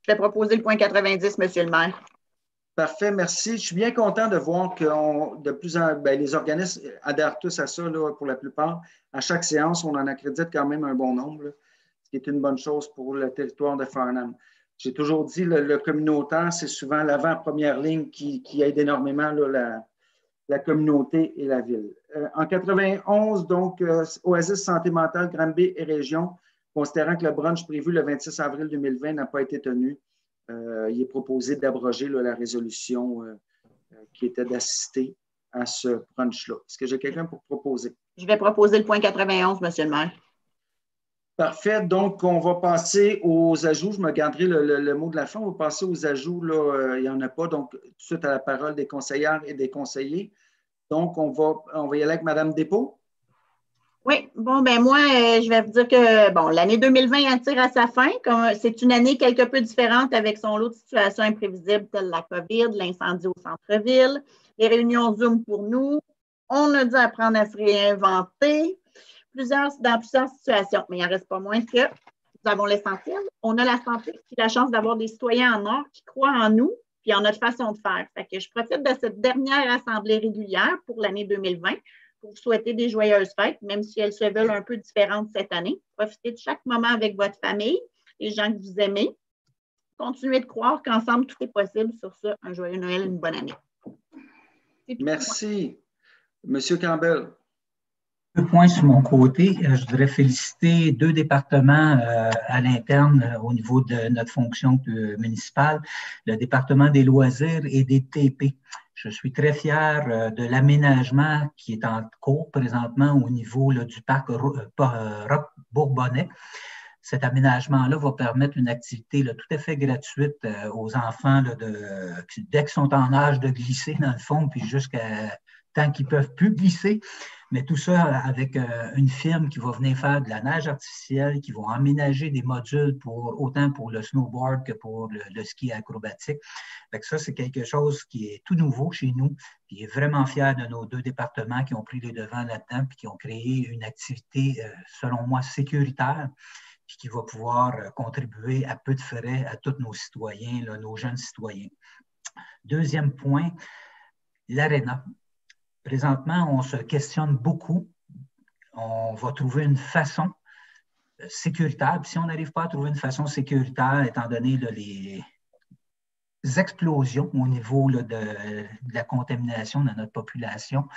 Je vais proposer le point 90, M. le maire. Parfait, merci. Je suis bien content de voir que de plus en les organismes adhèrent tous à ça là, pour la plupart. À chaque séance, on en accrédite quand même un bon nombre, là, ce qui est une bonne chose pour le territoire de Farnham. J'ai toujours dit le communautaire, c'est souvent l'avant-première ligne qui aide énormément là, la communauté et la ville. En 91, donc, Oasis Santé mentale, Granby et Région, considérant que le brunch prévu le 26 avril 2020 n'a pas été tenu, il est proposé d'abroger la résolution qui était d'assister à ce brunch-là. Est-ce que j'ai quelqu'un pour proposer? Je vais proposer le point 91, M. le maire. Parfait. Donc, on va passer aux ajouts. Je me garderai le mot de la fin. On va passer aux ajouts. Là, il n'y en a pas. Donc, tout de suite à la parole des conseillères et des conseillers. Donc, on va y aller avec Mme Despaux. Oui, bon, ben moi, je vais vous dire que, bon, l'année 2020 tire à sa fin. C'est une année quelque peu différente avec son lot de situations imprévisibles telles la COVID, l'incendie au centre-ville, les réunions Zoom pour nous. On a dû apprendre à se réinventer dans plusieurs situations. Mais il n'en reste pas moins que nous avons l'essentiel. On a la santé, puis la chance d'avoir des citoyens en or qui croient en nous puis en notre façon de faire. Fait que je profite de cette dernière assemblée régulière pour l'année 2020 pour vous souhaiter des joyeuses fêtes, même si elles se veulent un peu différentes cette année. Profitez de chaque moment avec votre famille, les gens que vous aimez. Continuez de croire qu'ensemble, tout est possible. Sur ça, un joyeux Noël et une bonne année. Merci. Monsieur Campbell. 2 points sur mon côté. Je voudrais féliciter 2 départements à l'interne au niveau de notre fonction municipale, le département des loisirs et des TP. Je suis très fier de l'aménagement qui est en cours présentement au niveau là, du parc Roch-Bourbonnais. Cet aménagement-là va permettre une activité là, tout à fait gratuite aux enfants là, dès qu'ils sont en âge de glisser dans le fond, puis jusqu'à tant qu'ils ne peuvent plus glisser. Mais tout ça avec une firme qui va venir faire de la neige artificielle, qui va aménager des modules autant pour le snowboard que pour le ski acrobatique. Fait que ça, c'est quelque chose qui est tout nouveau chez nous. Puis, il est vraiment fier de nos 2 départements qui ont pris les devants là-dedans puis qui ont créé une activité, selon moi, sécuritaire puis qui va pouvoir contribuer à peu de frais à tous nos citoyens, là, nos jeunes citoyens. Deuxième point, l'aréna. Présentement, on se questionne beaucoup. On va trouver une façon sécuritaire. Puis si on n'arrive pas à trouver une façon sécuritaire, étant donné là, les explosions au niveau là, de la contamination de notre population,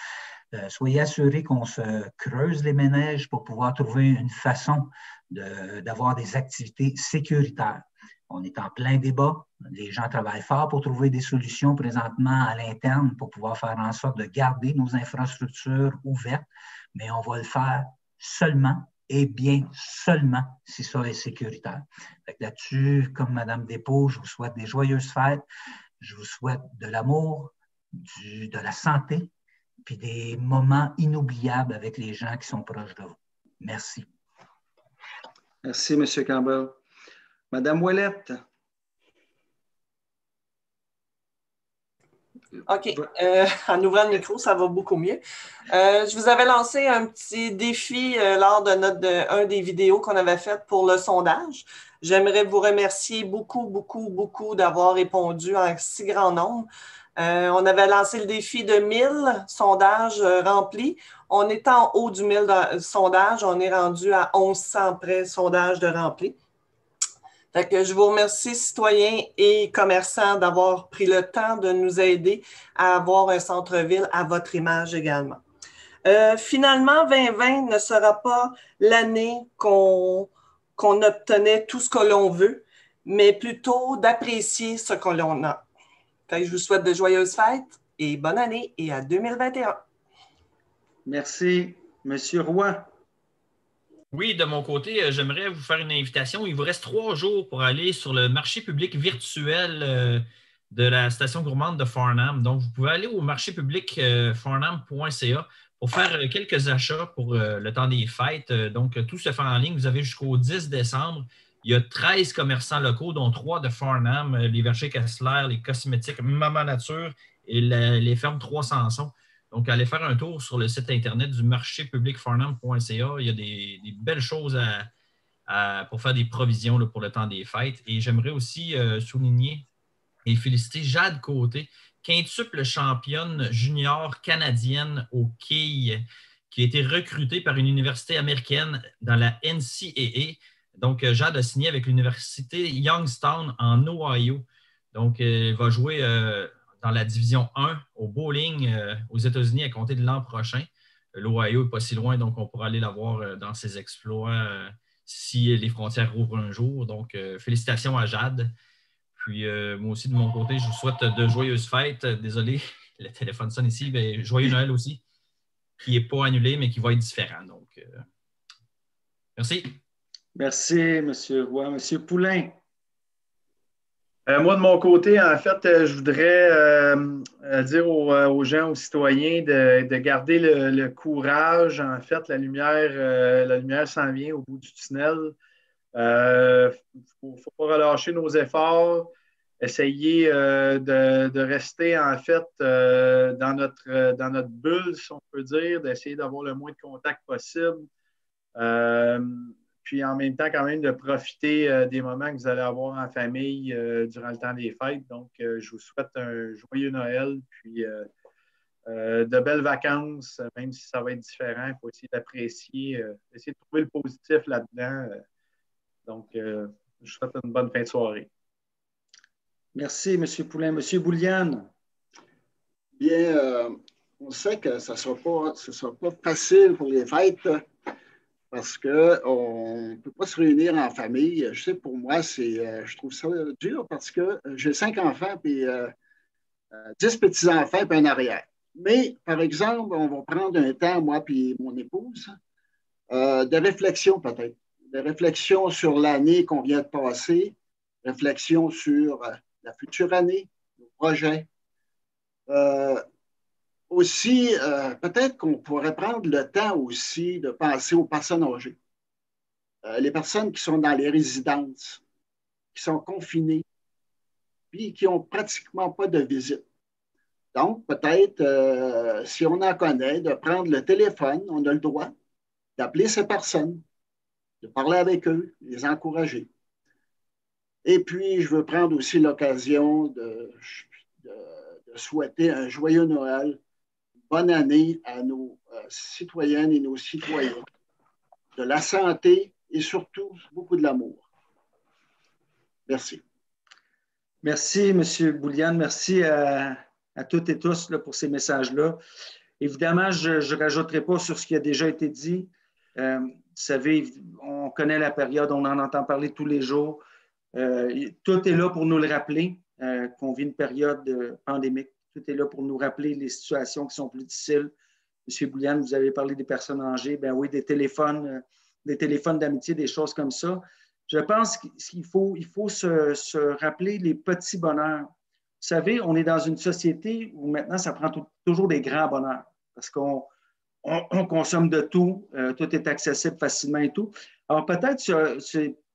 soyez assurés qu'on se creuse les ménages pour pouvoir trouver une façon d'avoir des activités sécuritaires. On est en plein débat. Les gens travaillent fort pour trouver des solutions présentement à l'interne pour pouvoir faire en sorte de garder nos infrastructures ouvertes, mais on va le faire seulement et bien seulement si ça est sécuritaire. Là-dessus, comme Mme Despaux, je vous souhaite des joyeuses fêtes. Je vous souhaite de l'amour, de la santé, puis des moments inoubliables avec les gens qui sont proches de vous. Merci. Merci, M. Campbell. Madame Ouellette. OK. En ouvrant le micro, ça va beaucoup mieux. Je vous avais lancé un petit défi lors de un des vidéos qu'on avait faites pour le sondage. J'aimerais vous remercier beaucoup, beaucoup, beaucoup d'avoir répondu en si grand nombre. On avait lancé le défi de 1000 sondages remplis. On est en haut du 1000 sondages. On est rendu à 1100 près sondages de remplis. Fait que je vous remercie, citoyens et commerçants, d'avoir pris le temps de nous aider à avoir un centre-ville à votre image également. Finalement, 2020 ne sera pas l'année qu'on obtenait tout ce que l'on veut, mais plutôt d'apprécier ce que l'on a. Fait que je vous souhaite de joyeuses fêtes et bonne année et à 2021. Merci. Monsieur Roy. Oui, de mon côté, j'aimerais vous faire une invitation. Il vous reste 3 jours pour aller sur le marché public virtuel de la station gourmande de Farnham. Donc, vous pouvez aller au marché public farnham.ca pour faire quelques achats pour le temps des fêtes. Donc, tout se fait en ligne. Vous avez jusqu'au 10 décembre. Il y a 13 commerçants locaux, dont 3 de Farnham, les vergers Kessler, les cosmétiques Maman Nature et les fermes 300 Sons. Donc, allez faire un tour sur le site Internet du marché public farnham.ca. Il y a des belles choses pour faire des provisions là, pour le temps des fêtes. Et j'aimerais aussi souligner et féliciter Jade Côté, quintuple championne junior canadienne au quilles, qui a été recrutée par une université américaine dans la NCAA. Donc, Jade a signé avec l'université Youngstown en Ohio. Donc, elle va jouer dans la division 1 au bowling aux États-Unis à compter de l'an prochain. L'Ohio n'est pas si loin, donc on pourra aller la voir dans ses exploits si les frontières rouvrent un jour. Donc, félicitations à Jade. Puis, moi aussi, de mon côté, je vous souhaite de joyeuses fêtes. Désolé, le téléphone sonne ici. Mais joyeux Noël aussi, qui n'est pas annulé, mais qui va être différent. Donc, merci. Merci, M. Roy. M. Poulain. Moi, de mon côté, en fait, je voudrais dire aux gens, aux citoyens de garder le courage. En fait, la lumière s'en vient au bout du tunnel. Il ne faut pas relâcher nos efforts. Essayer de rester, en fait, dans notre bulle, si on peut dire, d'essayer d'avoir le moins de contacts possible. Puis en même temps, quand même, de profiter des moments que vous allez avoir en famille durant le temps des fêtes. Donc, je vous souhaite un joyeux Noël, puis de belles vacances, même si ça va être différent. Il faut essayer d'apprécier, essayer de trouver le positif là-dedans. Donc, je vous souhaite une bonne fin de soirée. Merci, M. Poulain. M. Bouliane. Bien, on sait que ce ne sera pas facile pour les fêtes. Parce qu'on ne peut pas se réunir en famille. Je sais, pour moi, je trouve ça dur parce que j'ai 5 enfants puis 10 petits-enfants puis un arrière. Mais, par exemple, on va prendre un temps, moi puis mon épouse, de réflexion peut-être. De réflexion sur l'année qu'on vient de passer, réflexion sur la future année, nos projets. Aussi, peut-être qu'on pourrait prendre le temps aussi de penser aux personnes âgées. Les personnes qui sont dans les résidences, qui sont confinées, puis qui n'ont pratiquement pas de visite. Donc, peut-être, si on en connaît, de prendre le téléphone, on a le droit d'appeler ces personnes, de parler avec eux, les encourager. Et puis, je veux prendre aussi l'occasion de souhaiter un joyeux Noël. Bonne année à nos citoyennes et nos citoyens, de la santé et surtout beaucoup de l'amour. Merci. Merci, M. Bouliane. Merci à toutes et tous là, pour ces messages-là. Évidemment, je ne rajouterai pas sur ce qui a déjà été dit. Vous savez, on connaît la période, on en entend parler tous les jours. Tout est là pour nous le rappeler, qu'on vit une période pandémique. Tout est là pour nous rappeler les situations qui sont plus difficiles. M. Bouliane, vous avez parlé des personnes âgées. Ben oui, des téléphones d'amitié, des choses comme ça. Je pense qu'il faut se rappeler les petits bonheurs. Vous savez, on est dans une société où maintenant, ça prend toujours des grands bonheurs parce qu'on consomme de tout. Tout est accessible facilement et tout. Alors, peut-être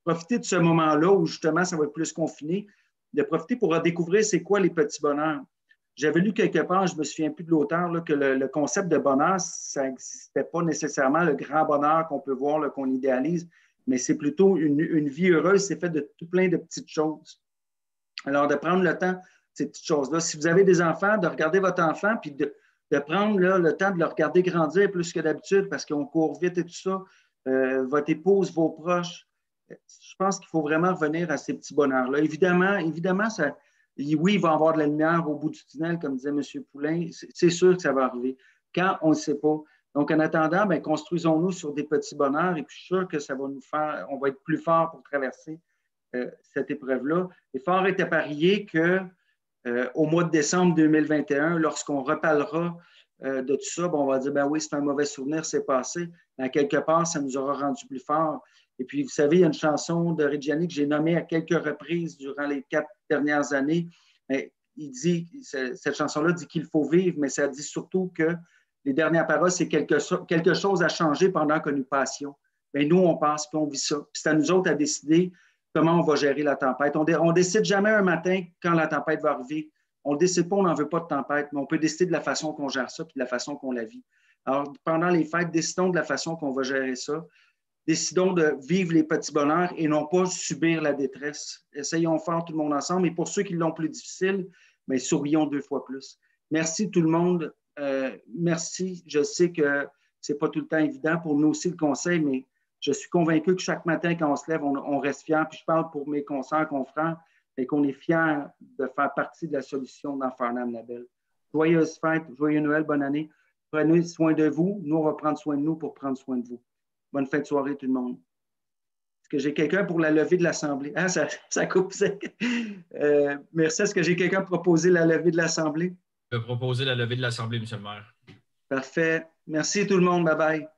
profiter de ce moment-là où, justement, ça va être plus confiné, de profiter pour redécouvrir c'est quoi les petits bonheurs. J'avais lu quelque part, je ne me souviens plus de l'auteur, là, que le concept de bonheur, ça n'existait pas nécessairement le grand bonheur qu'on peut voir, là, qu'on idéalise, mais c'est plutôt une vie heureuse, c'est fait de tout plein de petites choses. Alors, de prendre le temps, ces petites choses-là. Si vous avez des enfants, de regarder votre enfant, puis de prendre là, le temps de le regarder grandir plus que d'habitude parce qu'on court vite et tout ça, votre épouse, vos proches. Je pense qu'il faut vraiment revenir à ces petits bonheurs-là. Évidemment, ça... Oui, il va y avoir de la lumière au bout du tunnel, comme disait M. Poulain. C'est sûr que ça va arriver. Quand, on ne sait pas. Donc, en attendant, bien, construisons-nous sur des petits bonheurs et puis je suis sûr que ça va nous faire, on va être plus fort pour traverser cette épreuve-là. Et fort est à parier qu'au mois de décembre 2021, lorsqu'on reparlera de tout ça, on va dire, ben oui, c'est un mauvais souvenir, c'est passé. Mais quelque part, ça nous aura rendu plus forts. Et puis, vous savez, il y a une chanson de Reggiani que j'ai nommée à quelques reprises durant les 4 dernières années. Mais cette chanson-là dit qu'il faut vivre, mais ça dit surtout que les dernières paroles, c'est quelque chose a changé pendant que nous passions. Bien, nous, on passe puis on vit ça. Puis c'est à nous autres à décider comment on va gérer la tempête. On ne décide jamais un matin quand la tempête va arriver. On ne décide pas, on n'en veut pas de tempête, mais on peut décider de la façon qu'on gère ça puis de la façon qu'on la vit. Alors, pendant les fêtes, décidons de la façon qu'on va gérer ça. Décidons de vivre les petits bonheurs et non pas subir la détresse. Essayons fort tout le monde ensemble. Et pour ceux qui l'ont plus difficile, bien, sourions 2 fois plus. Merci tout le monde. Merci. Je sais que ce n'est pas tout le temps évident pour nous aussi le conseil, mais je suis convaincu que chaque matin, quand on se lève, on reste fier. Puis je parle pour mes consoeurs, confrères, et qu'on est fiers de faire partie de la solution dans Farnham Label. Joyeuses fêtes, joyeux Noël, bonne année. Prenez soin de vous. Nous, on va prendre soin de nous pour prendre soin de vous. Bonne fin de soirée, tout le monde. Est-ce que j'ai quelqu'un pour la levée de l'Assemblée? Ah, ça coupe. Merci. Est-ce que j'ai quelqu'un pour proposer la levée de l'Assemblée? Je vais proposer la levée de l'Assemblée, M. le maire. Parfait. Merci tout le monde. Bye-bye.